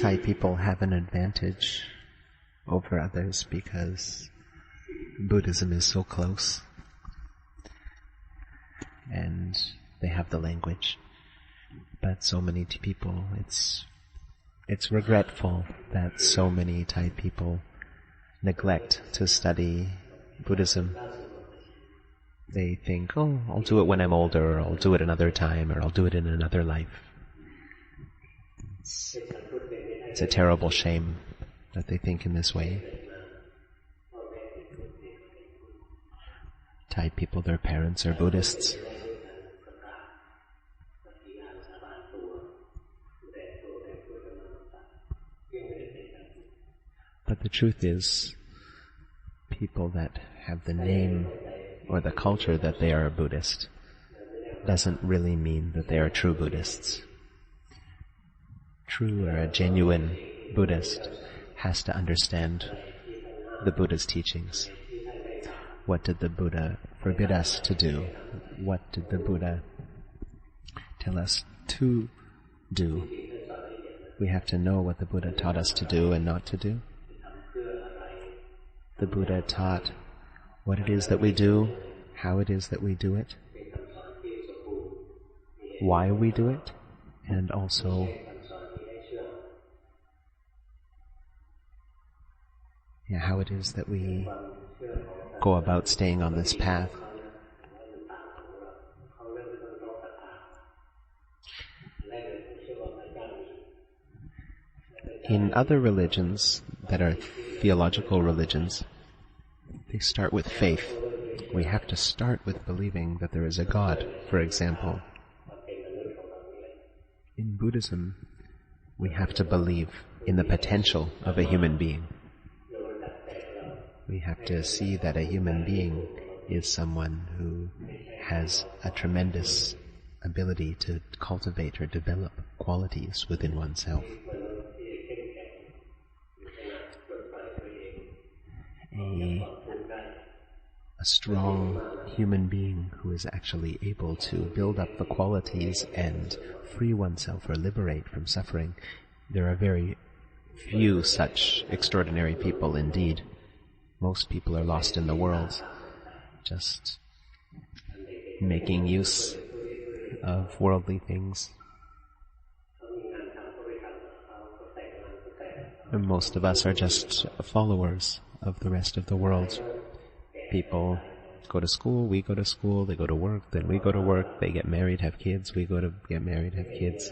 Thai people have an advantage over others because Buddhism is so close and they have the language. But so many people, it's regretful that so many Thai people neglect to study Buddhism. They think, oh, I'll do it when I'm older, or I'll do it another time, or I'll do it in another life. It's a terrible shame that they think in this way. Thai people, their parents are Buddhists. But the truth is, people that have the name or the culture that they are a Buddhist doesn't really mean that they are true Buddhists. True or a genuine Buddhist has to understand the Buddha's teachings. What did the Buddha forbid us to do? What did the Buddha tell us to do? We have to know what the Buddha taught us to do and not to do. The Buddha taught what it is that we do, how it is that we do it, why we do it, and also how it is that we go about staying on this path. In other religions that are theological religions, they start with faith. We have to start with believing that there is a God, for example. In Buddhism, we have to believe in the potential of a human being. We have to see that a human being is someone who has a tremendous ability to cultivate or develop qualities within oneself. A strong human being who is actually able to build up the qualities and free oneself or liberate from suffering. There are very few such extraordinary people indeed. Most people are lost in the world, just making use of worldly things. And most of us are just followers of the rest of the world. People go to school, we go to school, they go to work, then we go to work, they get married, have kids, we go to get married, have kids.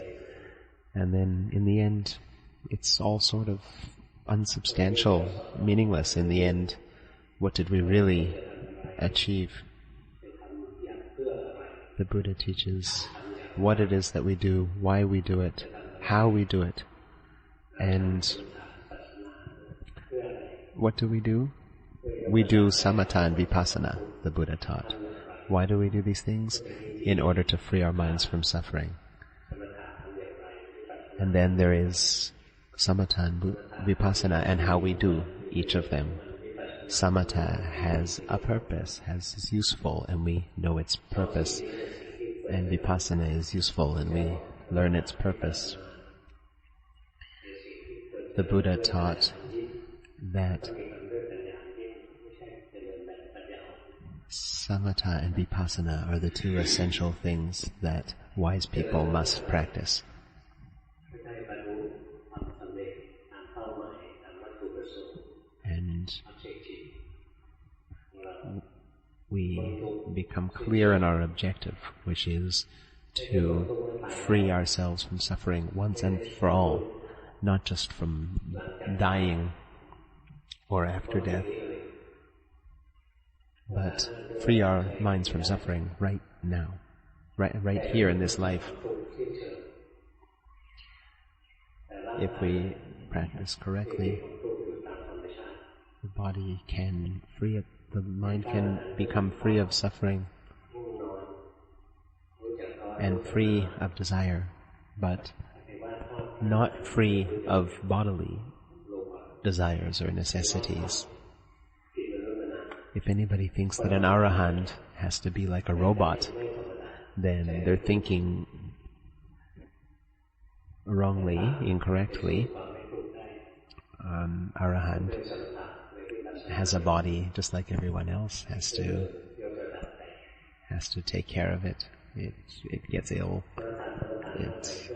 And then in the end, it's all sort of unsubstantial, meaningless in the end. What did we really achieve? The Buddha teaches what it is that we do, why we do it, how we do it, and what do? We do Samatha and Vipassana, the Buddha taught. Why do we do these things? In order to free our minds from suffering. And then there is Samatha and Vipassana and how we do each of them. Samatha has a purpose, is useful, and we know its purpose. And Vipassana is useful, and we learn its purpose. The Buddha taught that Samatha and Vipassana are the two essential things that wise people must practice. And we become clear in our objective, which is to free ourselves from suffering once and for all, not just from dying or after death, but free our minds from suffering right now, right here in this life. If we practice correctly, the body can free it, the mind can become free of suffering and free of desire, but not free of bodily desires or necessities. If anybody thinks that an arahant has to be like a robot, then they're thinking wrongly, incorrectly, arahant has a body just like everyone else, has to take care of it. It gets ill. It